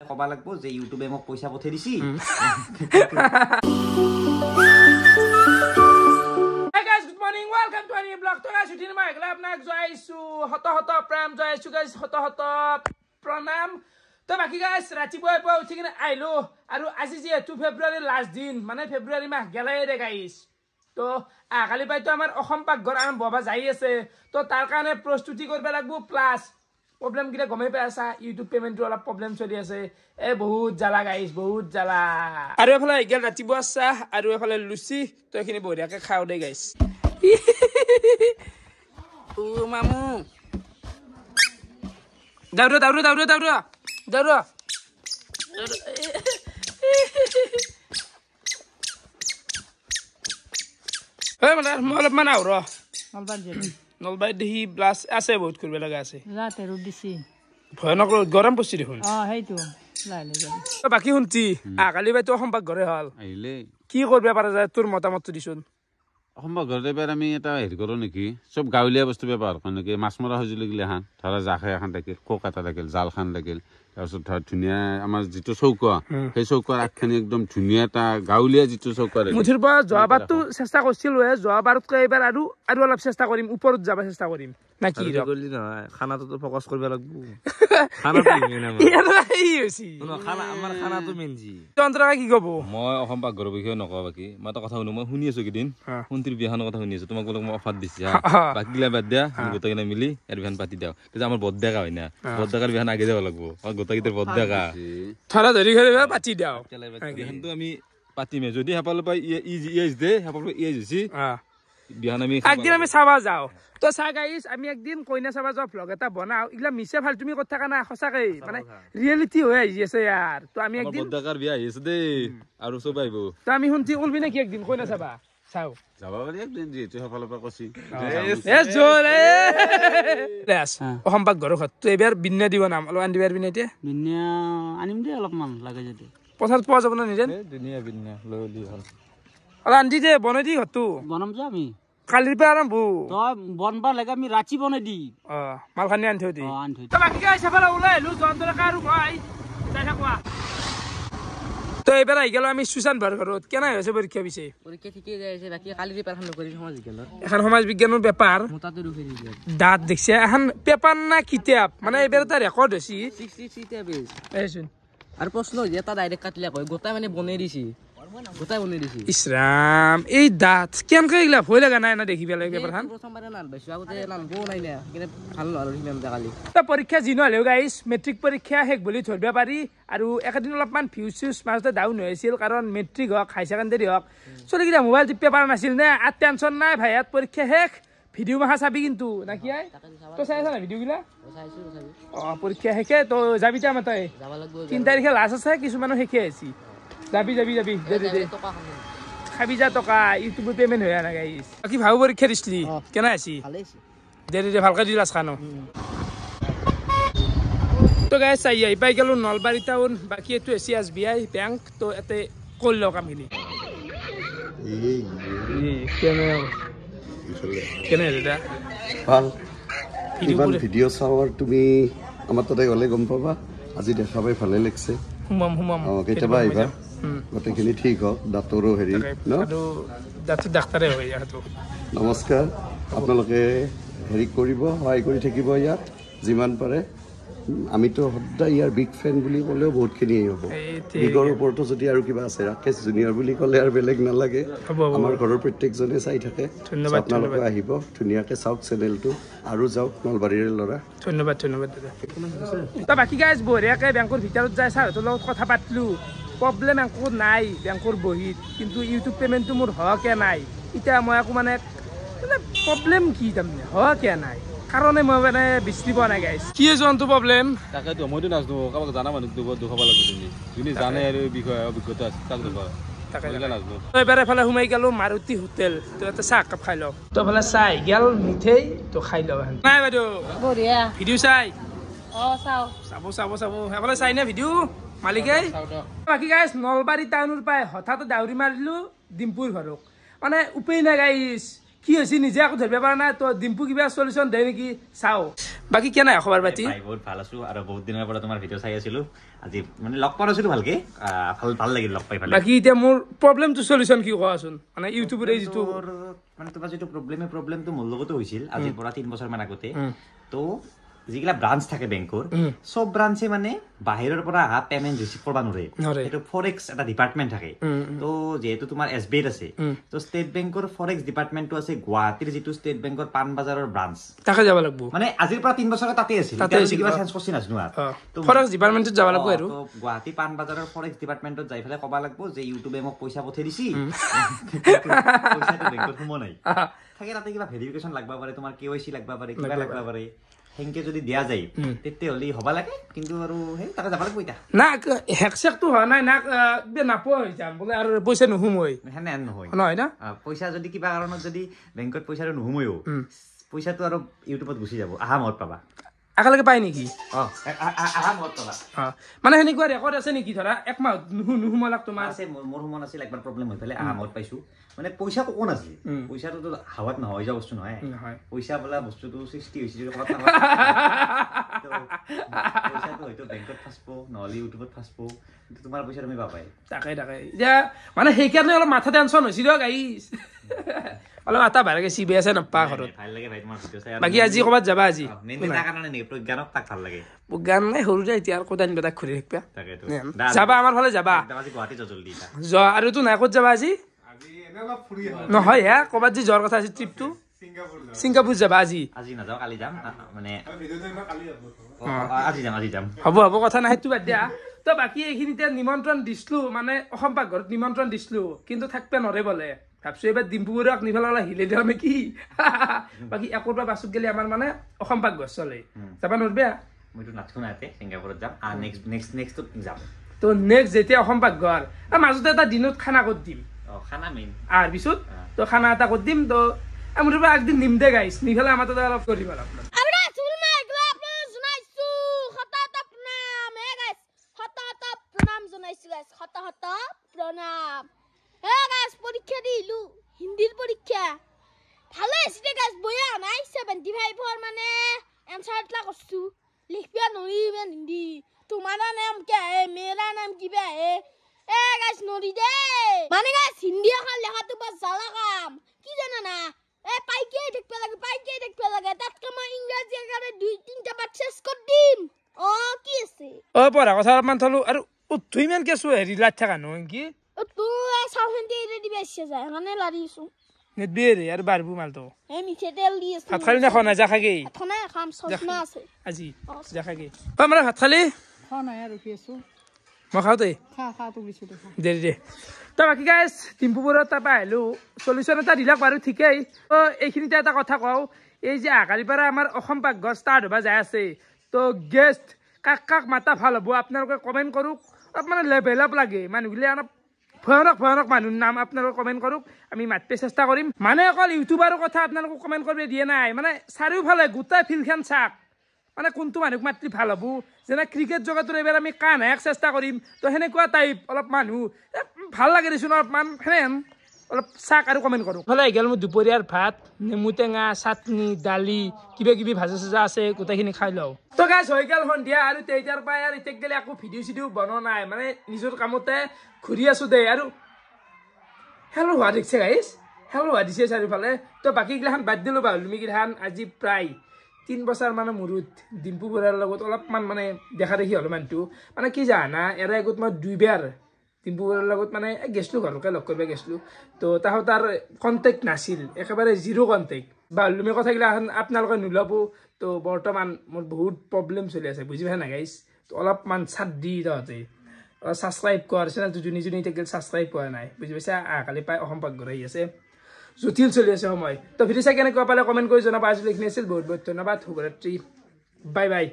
কবা লাগবো যে ইউটিউবে মোক পয়সা পঠাই দিছি Hey guys, good morning. Welcome to a new vlog. To guys, today my club nak joisu hot pram joisu guys hot pranam. To baki guys, ratipuwa po uthi kine ailo aru আজি je 2 February last din mane February mah gelai re guys. তো আকালি পাই তো আমার অসম পাকঘর আরম্ভ হবা যাই আছে তো তার কারণে প্রস্তুতি করবে লাগবো প্লাস প্রবলেম কিটা গমে পাই আসা ইউটিউব পেমেন্টটো অলপ প্রবলেম চলি আছে এ বহুত জ্বালা গাইস বহুত জ্বালা আৰু এফালে গেল ৰাতিপুৱা চাহ আৰু এফালে লুচি তো এখিনি বঢ়িয়াকে খাও দে গাইস ও মামু দাউৰ Hey, mana malam mana ora? Nolbar dehi blast ase bahut kurbe laga ase. Rate rudisi. Bhayanok garam posti dekhun. Heitu. Laile jabi. To baki hunti. Akali bai to সম্পাক ঘরে হল। আইলে কি করবে পারা যায় তোর মতামত দিছুন। সম্পাক ঘরে এবাৰ আমি এটা হেৰি কৰো নেকি সব গাঁৱলীয়া বস্তু ব্যৱহাৰ কৰো নেকি মাছ মৰা হজুলি গিলা হান ধৰা জাখে এখন থাকিল কোক এটা থাকিল জাল খান লাগিল তাৰপিছত ধৰ ধুনীয়া আমাৰ যিটো চৌকা সেই চৌকাৰ আগখানি একদম ধুনীয়া এটা গাঁৱলীয়া যিটো চৌকাৰ মুঠিৰ পৰা যোৱাবাৰটো চেষ্টা কৰিছিলো যোৱাবাৰতকৈ এবাৰ আৰু অলপ চেষ্টা কৰিম ওপৰত যাব চেষ্টা কৰিম না কি গলি নহয় খানাটো ফোকাস কৰিব লাগিব খানাটো মেইন আমাৰ খানাটো মেইন জি তন্ত্ৰকা কি কব মই অসম পাকঘৰৰ বিষয়ে নকওঁ বাকি মই এটা কথা শুনো মই শুনি আছো কিদিন শুনতিৰ বিয়াখনৰ কথা শুনি আছো তোমাক বোলে মই অফাৰ দিছি বাকি গিলা বাদ দিয়া গোটেইনা মিলি এৰ বিয়াখন পাতি দাও তেতিয়া আমাৰ বদ্দাকা হয় না বদ্দাকাৰ বিয়াখন আগে যাব লাগিব আৰু গোটেইকেইটাৰ বদ্দাকা থৰা ধৰি ঘৰে পাতি দাও বিয়াখনটো আমি পাতিমে যদি হেপাল পাই ইজ দে হেপাল ইজ হৈছি বিয়াখন আমি একদিন আমি চাবা যাও তো চা গাইস আমি একদিন কইনা চাবা যাও ভ্লগ এটা বনাও ইগলা মিছে ভাল তুমি কথা কানা সঁচাকে মানে ৰিয়েলিটি হৈ আহি আছে यार তো আমি একদিন বদ্দাকাৰ বিয়া আহিছে দে আৰু সব আহিব তো আমি শুনতি উলবি নাকি একদিন কইনা চাবা চাও যাবা পাৰি একদিন যিহেতু হেফালৰ পৰা কৈছি এ জোৰে দেছ সম্পাক ঘৰ তো এবাৰ বিন্না দিব নাম অলপ আন দিবাৰ বিনাইতে বিন্যা আনিম দে অলপমান লাগে যদি পথাৰত পোৱা যাব না নিজেন দুনিয়া বিন্না লৈ হল আৰু আন্দি দে বনাই দি হতু বনাম যে আমি কালিৰ পৰা আৰম্ভ তই বনবা লাগে আমি ৰাতি বনাই দি মালখানি আনি থৈ দি আনি থৈ তো বাকি গাইছ এফালে ওলাই আহিলো যন্ত্ৰকা আৰু ভাই যাই থাকোৱা তো এবাৰ আহি গেল আমি সুশান ভাৰ ঘৰত কেনে হৈছে পৰীক্ষা পিছে পৰীক্ষা ঠিকই যাই আছে বাকি কালি পেপাৰখন নকৰি সমাজ বিজ্ঞানৰ এখন সমাজ বিজ্ঞানৰ পেপাৰ মোটাটো ৰখি দি দাঁত দেখছে এখন পেপাৰ না কিতাপ মানে এবাৰ এটা ৰেকৰ্ড হৈছে 63 পেজ এইচোন আৰু প্ৰশ্ন এটা ডাইৰেক্ট কাটিলে কয় গোটা মানে বনাই দিছি গোটাই বনাই দিছি ইছৰাম এই দাঁত কেনকে এইগিলা ভয় লগা নাই না দেখি পেলাই পেপাৰখন প্ৰথমবাৰে নাল পাইছো আগতে নালবও নাই না কিন্তু ভাল নহল সিমান কালি তো পৰীক্ষা যি নহলেও গাইছ মেট্ৰিক পৰীক্ষা শেষ বুলি ধৰিব পাৰি আৰু একেদিন অলপমান ভিউজ মাজতে ডাউন হৈ আছিল কাৰণ মেট্ৰিক হওক হাই ছেকেণ্ডেৰী হওক চলিকেইটা মোবাইল টিপিব পৰা নাছিল নে আৰু টেনশ্যন নাই ভাইয়াত পৰীক্ষা শেষ ভিডিঅ' মাখা চাবি কিন্তু নাকি তো চাই আছা না ভিডিঅ'গিলা পৰীক্ষা শেষে তো যাবি তাৰ মাতে 3 তাৰিখে লাষ্ট আছে কিছুমানৰ শেষে আছে যাবি দে খাবি যা টকা ইউটিউবে পেমেন্ট হৈ না গাইছ বাকি ভাও পৰীক্ষা দিছলি কেনে আছি দে ভালকে দিলাছ খানো তো গাইছ আই পাই গেলো নলবাৰী টাউন বাকি এটো এসি SBI বেংক তো এতে কইল কামখিনি কেনে এটা ভাল ইমান ভিডিঅ' চাওঁ তুমি আমাৰ তাতে গ'লে গম পাবা আজি দেখা পাই ভালে লাগছে হুমাম কেতিয়াবা আহিবা গোটেইখিনি ঠিক হওক দাঁতৰো হেৰি ন দাঁতৰ ডাক্তাৰে হৈ যাতো নমস্কাৰ আপোনালোকে হেৰি কৰিব সহায় কৰি থাকিব ইয়াত যিমান পাৰে আমিতো সদায় ইয়াৰ বিগ ফেন বুলি ক'লেও বহুতখিনি হ'ব বিগৰ ওপৰতো যদি আৰু কিবা আছে ৰাকেশ জুনিয়ৰ বুলি ক'লে আৰু বেলেগ নালাগে আমাৰ ঘৰৰ প্ৰত্যেকজনে চাই থাকে আপোনালোকে আহিব ধুনীয়াকৈ চাওক চেনেলটো আৰু যাওক নলবাৰীৰে ল'ৰা ধন্যবাদ দাদা বাকী গাইজ বঢ়িয়াকৈ বেংকৰ ভিতৰত যায় ছাৰহঁতৰ লগত কথা পাতিলো প্ৰব্লেম একো নাই বেংকৰ বহীত কিন্তু ইউটিউব পেমেণ্টটো মোৰ হকে নাই এতিয়া মই একো মানে প্ৰব্লেম কি তাৰমানে হকে নাই কাৰণে মই মানে বিচৰি পোৱা নাই গাইছ কি জন্তু প্ৰব্লেম তাকেতো মইতো নাজনো কাৰোবাক জানা মানুহ দুখাব লাগিব তুমি যোনে জানে আৰু বিষয়ে অভিজ্ঞতা আছে তাক দুখা এবাৰ এফালে সোমাই গেলো মাৰুতি হোটেল তো এটা চাহ কাপ খাই লওঁ তো এফালে চাই গেল মিঠেই তো খাই লওঁ নাই বাইদেউ বঢ়িয়া ভিডিঅ' চাই চাও চাব এফালে চাই নে ভিডিঅ' মালিকে বাকী গাইছ নলবাৰী টাউনৰ পৰাই হঠাৎ দাউৰি মাৰিলো ডিম্পুৰ ঘৰক মানে উপায় নাই গাইছ কি হৈছে নিজে আকৌ ধৰিব পৰা নাই তো ডিম্পু কিবা সলিউশন দে নেকি চাও বাকি কেনে খবৰ পাতি ভাই বহুত ভাল আছো আৰু বহুত দিনৰ পৰা তোমাৰ ভিডিঅ' চাই আছিলো আজি মানে লগ কৰা আছিলো ভালকে ভাল লাগিল লগ পাই ভালে বাকি এতিয়া মোৰ প্ৰবলেমটো সলিউশন কি কোৱাচোন মানে ইউটিউবৰে যিটো মানে তোমাৰ যিটো প্ৰবলেমটো মোৰ লগতো হৈছিল আজিৰ পৰা 3 বছৰ মান আগতে তো যিগিলা ব্ৰাঞ্চ থাকে বেংকৰ সব ব্ৰাঞ্চে মানে বাহিৰৰ পৰা আহা পেমেন্ট ৰিচিভ কৰবা নৰে এটো ফৰেক্স এটা ডিপাৰ্টমেন্ট থাকে তো যেহেতু তোমাৰ এসবিআই আছে তো ষ্টেট বেংকৰ ফৰেক্স ডিপাৰ্টমেন্টটো আছে গুৱাহাটীৰ যিটো ষ্টেট বেংকৰ পান বাজাৰৰ ব্ৰাঞ্চ তাকে যাব লাগব মানে আজিৰ পৰা 3 বছৰ তাতে আছিল এতিয়া কিবা চেঞ্জ কৰছি নাজনো তো ফৰেক্স ডিপাৰ্টমেন্টত যাব লাগব আৰু তো গুৱাহাটী পান বাজাৰৰ ফৰেক্স ডিপাৰ্টমেন্টত যাই ফেলে কবা লাগব যে ইউটিউবে মোক পইচা পঠাই দিছি পইচাটো বেংকত সোমো নাই থাকে তাতে কিবা ভেৰিফিকেশন লাগবা পাৰে তোমাৰ কেওয়াইসি লাগবা পাৰে কিবা লাগবা পাৰে হেংকে যদি দিয়া যায় তেতে হলি হবা লাগে কিন্তু আৰু হেই তাকে যাব লাগব ইতা না হেকসেকটো হয় নাই না নাপো হৈ যাম বলে আৰু পইচা নুহুমই হেনে নহয় নহয় না পইচা যদি কিবা কাৰণত যদি বেংকত পইচাটো নুহুময়ও পইচাটো আৰু ইউটিউবত গুচি যাব আহা মত পাবা একেলগে পাই নেকি আহা মত পাবা মানে সেনেকুৱা ৰেকৰ্ড আছে নেকি ধৰা এক মাহ নুহুমলাক তোমাৰ আছে মোৰ হুমন আছিল একবাৰ প্ৰবলেম হৈ পেলাই আহা মত পাইছো মানে পইচা কোন আছে পইচাটো হাৱাত নহয় যা বস্তু নহয় পইচা বলা বস্তুটো সৃষ্টি হৈছে যদি কথা পইচাটো হয়তো বেংকত ফাসবো নহলে ইউটিউবত ফাসবো কিন্তু তোমাৰ পইচা তুমি পাবাই তাকে এতিয়া মানে সেইকাৰণে অলপ মাথা টেনচন হৈছিল গাইছ অলপ আটা ভালে গেছি বেছে নাপা ঘৰত ভাল লাগে ভাই তোমাৰ ভিডিঅ' চাই বাকি আজি ক'বাত যাবা আজি মেইনলি তাৰ কাৰণে নেকি প্ৰজ্ঞানক তাক ভাল লাগে গান নাই সৰু যে এতিয়া আৰু কোদান বেটা ঘূৰি থাকিবা তাকেতো যাবা আমাৰ ফালে যাবা আজি গুৱাহাটী জলদি যোৱা আৰু তো নাই ক'ত যাবা আজি নহয় হে ক'বাত যি যোৱাৰ কথা আছে ট্ৰিপটো ছিংগাপুৰ যাবা আজি নাযাওঁ কালি যাম মানে আজি যাম হ'ব কথা নাই সেইটো বাদ দিয়া তো বাকি এইখিনিতে নিমন্ত্ৰণ দিছিলো মানে অসম পাকঘৰত নিমন্ত্ৰণ দিছিলো কিন্তু থাকবে নৰে বোলে ভাবছো এবাৰ ডিম্পুবোৰক নিফালে অলপ হিলে দিওঁ নেকি বাকি একোৰ পৰা বাছত গেলে আমাৰ মানে অসম পাকঘৰ চলে যাবা নৰবে মইতো নাথকো নাতে ছিংগাপুৰত যাম নেক্সট যাম তো নেক্সট যেতিয়া অসম পাকঘৰ মাজতে এটা দিনত খানা ক'ত দিম খানা মেইন আর পিছত তো খানা এটা করে দিম তো আমার একদিন নিম দে গাইস নিফেলে আমার তো অলপ করিব আপনার পরীক্ষা দিলু হিন্দির পরীক্ষা ভালো হয়েছে গাছ বইয়া নাই 75 মানে এনসারটা করছু লিখবা নইবেন হিন্দি তোমার নাম কে হে মেরা নাম কি বে হে এ গাছ নরি দে মানে গাছ হিন্দি এখন লেখাটো বাস জ্বালা কাম কি জানা না এ পাইকে দেখতে লাগে তাতকে মই ইংরেজি একারে 2-3টা পাঠ শেষ কর দিম ও কি আছে ও পড়া কথা মান থলু আর তুই মেন কেসু হেরি লাট থাকা নো কি ও তুই সাউন্ড দিয়ে দিবি এসে যায় মানে লারিছু নেট বিয়ে আর বারবু মাল তো এ মিছে তেল দিয়েছ ভাত খালি না খানা যা খাগে খানা খাম সসমা আছে আজি যা খাগে আমরা ভাত খালি খানা আর রুকিয়েছো মই খাওতে খা তো কিছু দেখা দে তো বাকি গাইস টিম্পুবোৰৰ তাৰপৰা আহিলো সলিউশন এটা দিলাক বাৰু ঠিকেই তো এইখিনিতে এটা কথা কওঁ এই যে আগাৰীৰ পৰা আমাৰ অসম পাকঘৰ ষ্টাৰ্ট হ'ব যায় আছে তো গেষ্ট কাক মাতা ভাল হ'ব আপোনালোকে কমেণ্ট কৰক মানে লেভেল আপ লাগে মানুহগিলা অলপ ভয়ানক মানুহৰ নাম আপোনালোকে কমেণ্ট কৰক আমি মাতিব চেষ্টা কৰিম মানে অকল ইউটিউবাৰৰ কথা আপোনালোকে কমেণ্ট কৰিব দিয়ে নাই মানে চাৰিওফালে গোটেই ফিল্ডখন চাওক মানে কোনটো মানুহক মাতলি ভাল হ'ব যেনে ক্ৰিকেট জগতৰ এবাৰ আমি কাণ হেক চেষ্টা কৰিম তো সেনেকুৱা টাইপ অলপ মানুহ ভাল লাগে দেচোন অলপমান সেনেহেন অলপ চাক আৰু কমেণ্ট কৰোঁ ভালে গেল মোৰ দুপৰীয়াৰ ভাত নেমু টেঙা চাটনি দালি কিবা ভাজা চাজা আছে গোটেইখিনি খাই লওঁ তো গাইছ হৈ গ'ল সন্ধিয়া আৰু তেতিয়াৰ পৰাই আৰু এতিয়া গেলে একো ভিডিঅ' বনোৱা নাই মানে নিজৰ কামতে ঘূৰি আছোঁ দেই আৰু হেল্ল' হোৱা দেখিছে গাইছ হেল্ল' হোৱা দিছে চাৰিওফালে তো বাকীগিলাখান বাদ দিলোঁ বাহুলুমিগিলাখান আজি প্ৰায় 3 বছৰ মানে মূৰত ডিম্পু বৰুৱাৰ লগত অলপমান মানে দেখা দেখি হ'লো মানুহটো মানে কি জানা এৰা আগত মই 2 বাৰ ডিম্পু বৰুৱাৰ লগত মানে গেছলোঁ ঘৰকে লগ কৰিব গেছলোঁ তো তাহাঁতৰ কণ্টেক্ট নাছিল একেবাৰে জিৰ' কণ্টেক্ট বাহুলুমিৰ কথাগিলা আপোনালোকে নোলাব তো বৰ্তমান মোৰ বহুত প্ৰব্লেম চলি আছে বুজি পাই নাই গাইছ তো অলপমান চাট দি তহঁতে ছাবস্ক্ৰাইব কৰ চেনেলটো যোনে এতিয়া ছাবস্ক্ৰাইব কৰা নাই বুজি পাইছা কালি পাই অসম পাকঘৰ আহি আছে জটিল চলি আছে সময় তো ভিডিঅ' চাই কেনেকুৱা পালে কমেণ্ট কৰি জনাবা আজিলৈ এইখিনি আছিল বহুত ধন্যবাদ শুভৰাত্ৰি বাই